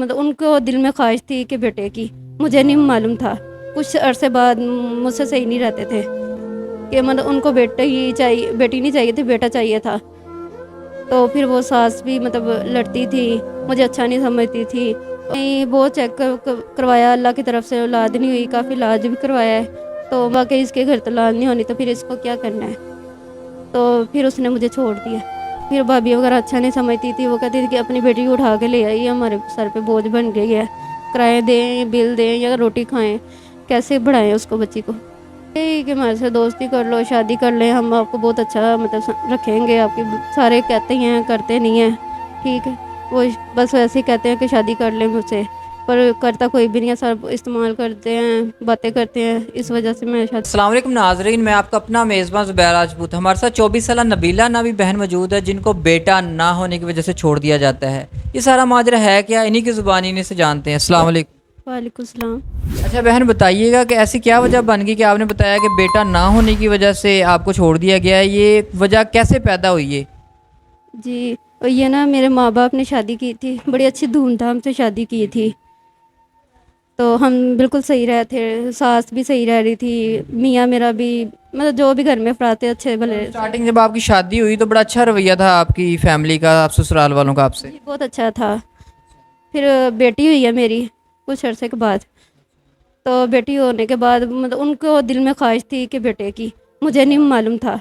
مطلب ان کو دل میں خواہش تھی کہ بیٹے کی، مجھے نہیں معلوم تھا، کچھ عرصے بعد مجھ سے صحیح نہیں رہتے تھے کہ مطلب ان کو بیٹا ہی چاہیے، بیٹی نہیں چاہیے تھی، بیٹا چاہیے تھا۔ تو پھر وہ ساس بھی مطلب لڑتی تھی، مجھے اچھا نہیں سمجھتی تھی۔ بہت چیک کروایا، اللہ کی طرف سے اولاد نہیں ہوئی، کافی علاج بھی کروایا ہے، تو باقی اس کے گھر تو اولاد نہیں ہونی تو پھر اس کو کیا کرنا ہے، تو پھر اس نے مجھے چھوڑ دیا۔ پھر بھابھی وغیرہ اچھا نہیں سمجھتی تھی، وہ کہتی تھی کہ اپنی بیٹی کو اٹھا کے لے آئی، ہمارے سر پہ بوجھ بن گئی ہے، کرایہ دیں، بل دیں یا روٹی کھائیں، کیسے بڑھائیں اس کو، بچی کو۔ یہی کہ ہمارے سے دوستی کر لو، شادی کر لیں، ہم آپ کو بہت اچھا مطلب رکھیں گے، آپ کی سارے کہتے ہیں، کرتے نہیں ہیں، ٹھیک ہے، وہ بس ویسے ہی کہتے ہیں کہ شادی کر لیں مجھ سے، پر کرتا کوئی بھی نہیں ہے، سب استعمال کرتے ہیں، باتیں کرتے ہیں، اس وجہ سے میں شادی۔ السلام علیکم ناظرین، میں آپ کا اپنا میزبان زبیر راجپوت۔ ہمارے ساتھ 24 سالہ نبیلہ نامی بہن موجود ہے، جن کو بیٹا نہ ہونے کی وجہ سے چھوڑ دیا جاتا ہے۔ یہ سارا ماجرا ہے کیا، انہی کی زبانی انہی سے جانتے ہیں۔ السلام علیکم۔ وعلیکم السلام۔ اچھا بہن، بتائیے گا کہ ایسی کیا وجہ بن گئی کہ آپ نے بتایا کہ بیٹا نہ ہونے کی وجہ سے آپ کو چھوڑ دیا گیا ہے، یہ وجہ کیسے پیدا ہوئی ہے؟ جی، یہ نا میرے ماں باپ نے شادی کی تھی، بڑی اچھی دھوم دھام سے شادی کی تھی، تو ہم بالکل صحیح رہے تھے، ساس بھی صحیح رہ رہی تھی، میاں میرا بھی مطلب جو بھی گھر میں افراد تھے اچھے بھلے۔ اسٹارٹنگ جب آپ کی شادی ہوئی تو بڑا اچھا رویہ تھا آپ کی فیملی کا، آپ سسرال والوں کا آپ سے؟ جی بہت اچھا تھا۔ پھر بیٹی ہوئی ہے میری کچھ عرصے کے بعد، تو بیٹی ہونے کے بعد مطلب ان کو دل میں خواہش تھی کہ بیٹے کی، مجھے نہیں معلوم تھا،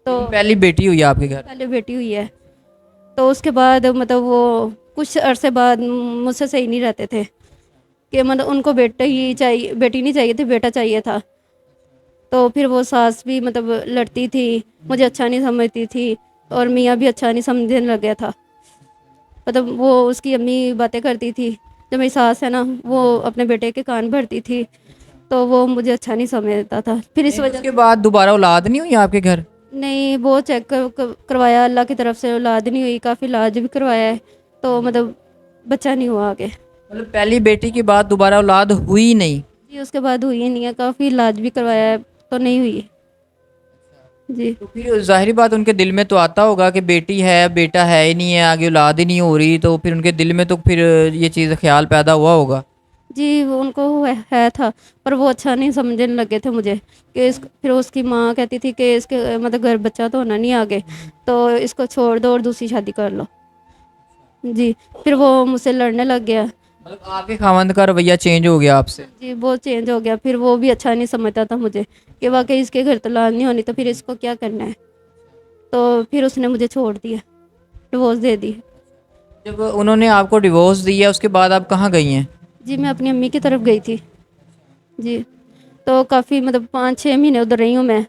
تو پہلی بیٹی ہوئی آپ کے گھر؟ پہلے بیٹی ہوئی ہے، تو اس کے بعد مطلب وہ کچھ عرصے بعد مجھ سے صحیح نہیں رہتے تھے کہ مطلب ان کو بیٹا ہی چاہیے، بیٹی نہیں چاہیے تھی، بیٹا چاہیے تھا، تو پھر وہ ساس بھی مطلب لڑتی تھی، مجھے اچھا نہیں سمجھتی تھی، اور میاں بھی اچھا نہیں سمجھنے لگ گیا تھا، مطلب وہ اس کی امی باتیں کرتی تھی، جو میری ساس ہے نا وہ اپنے بیٹے کے کان بھرتی تھی، تو وہ مجھے اچھا نہیں سمجھتا تھا، پھر اس اس وجہ کے بعد دوبارہ اولاد نہیں ہوئی آپ کے گھر؟ نہیں، بہت چیک کروایا، اللہ کی طرف سے اولاد نہیں ہوئی، کافی علاج بھی کروایا ہے، تو مطلب بچہ نہیں ہوا آگے۔ مطلب پہلی بیٹی کے بعد دوبارہ اولاد ہوئی نہیں؟ جی اس کے بعد ہوئی نہیں ہے، کافی علاج بھی کروایا ہے تو نہیں ہوئی۔ جی تو پھر ظاہری بات ان کے دل میں تو آتا ہوگا کہ بیٹی ہے، بیٹا ہے ہی نہیں ہے، آگے اولاد ہی نہیں ہو رہی، تو پھر ان کے دل میں تو پھر یہ چیز خیال پیدا ہوا ہوگا۔ جی وہ ان کو ہے تھا، پر وہ اچھا نہیں سمجھنے لگے تھے مجھے، کہ پھر اس کی ماں کہتی تھی کہ اس کے مطلب گھر بچہ تو ہونا نہیں آگے، تو اس کو چھوڑ دو اور دوسری شادی کر لو۔ جی پھر وہ مجھ سے لڑنے لگ گیا۔ مطلب آپ کے خاوند کا رویہ چینج ہو گیا آپ سے؟ جی بہت چینج ہو گیا، پھر وہ بھی اچھا نہیں سمجھتا تھا مجھے کہ واقعی اس کے گھر تو اولاد نہیں ہونی تو پھر اس کو کیا کرنا ہے، تو پھر اس نے مجھے چھوڑ دیا، ڈیورس دے دی۔ جب انہوں نے آپ کو ڈیورس دیا اس کے بعد آپ کہاں گئی ہیں؟ جی میں اپنی امی کی طرف گئی تھی۔ جی تو کافی مطلب 5-6 مہینے ادھر رہی ہوں میں،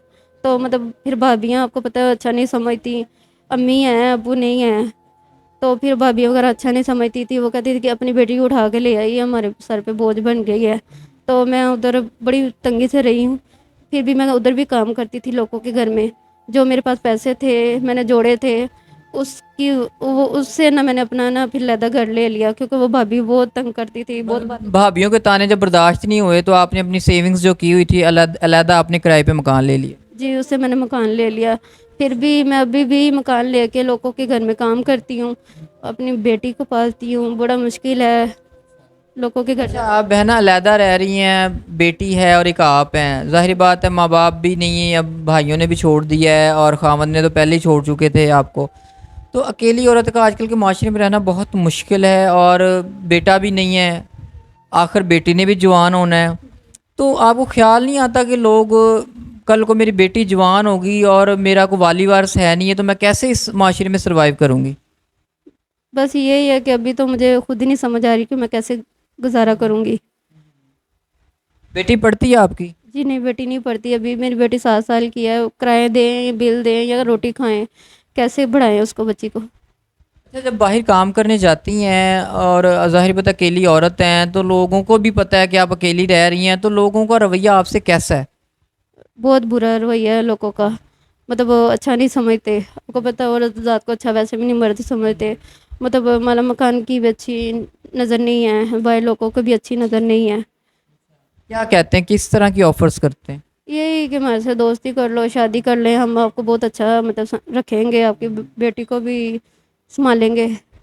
تو مطلب پھر بھابیاں آپ کو پتہ ہے اچھا نہیں سمجھتی، امی ہیں ابو نہیں ہیں، تو پھر بھابھی وغیرہ اچھا نہیں سمجھتی تھی، وہ کہتی تھی کہ اپنی بیٹی کو اٹھا کے لے آئی، ہمارے سر پہ بوجھ بن گئی ہے، تو میں ادھر بڑی تنگی سے رہی ہوں، پھر بھی میں ادھر بھی کام کرتی تھی لوگوں کے گھر میں، جو میرے پاس پیسے تھے میں نے جوڑے تھے، اس سے نہ میں نے اپنا نا پھر علیحدہ گھر لے لیا، کیونکہ وہ بھابھی بہت تنگ کرتی تھی، بہت بات۔ بھابھیوں کے تانے جب برداشت نہیں ہوئے تو آپ نے اپنی سیونگز جو کی ہوئی تھی علیحدہ اپنے کرائے پہ مکان لے لیا؟ جی اس سے میں نے مکان لے لیا، پھر بھی میں ابھی بھی مکان لے کے لوگوں کے گھر میں کام کرتی ہوں، اپنی بیٹی کو پالتی ہوں، بڑا مشکل ہے لوگوں کے گھر اچھا جانا۔ آپ بہنیں علیحدہ رہ رہی ہیں، بیٹی ہے اور ایک آپ ہیں، ظاہری بات ہے ماں باپ بھی نہیں ہیں، اب بھائیوں نے بھی چھوڑ دیا ہے اور خاوند نے تو پہلے ہی چھوڑ چکے تھے آپ کو، تو اکیلی عورت کا آج کل کے معاشرے میں رہنا بہت مشکل ہے، اور بیٹا بھی نہیں ہے، آخر بیٹی نے بھی جوان ہونا ہے، تو آپ کو خیال نہیں آتا کہ لوگ کل کو میری بیٹی جوان ہوگی اور میرا کوئی والی وارث ہے نہیں ہے تو میں کیسے اس معاشرے میں سروائیو کروں گی؟ بس یہی ہے کہ ابھی تو مجھے خود ہی نہیں سمجھ آ رہی کہ میں کیسے گزارا کروں گی۔ بیٹی پڑھتی ہے آپ کی؟ جی نہیں بیٹی نہیں پڑھتی، ابھی میری بیٹی 7 سال کی ہے، کرایہ دیں، بل دیں یا روٹی کھائیں، کیسے بڑھائیں اس کو، بچی کو۔ اچھا جب باہر کام کرنے جاتی ہیں اور ظاہر بات اکیلی عورت ہیں تو لوگوں کو بھی پتہ ہے کہ آپ اکیلی رہ رہی ہیں، تو لوگوں کا رویہ آپ سے کیسا ہے؟ بہت برا رویہ ہے لوگوں کا، مطلب وہ اچھا نہیں سمجھتے، آپ کو پتہ ہے عورت ذات کو اچھا ویسے بھی نہیں مرد سمجھتے، مطلب مالا مکان کی بھی اچھی نظر نہیں ہے، باہر لوگوں کو بھی اچھی نظر نہیں ہے۔ کیا کہتے ہیں، کس طرح کی آفرز کرتے ہیں؟ یہی کہ ہمارے سے دوستی کر لو، شادی کر لیں، ہم آپ کو بہت اچھا مطلب رکھیں گے، آپ کی بیٹی کو بھی سنبھالیں گے۔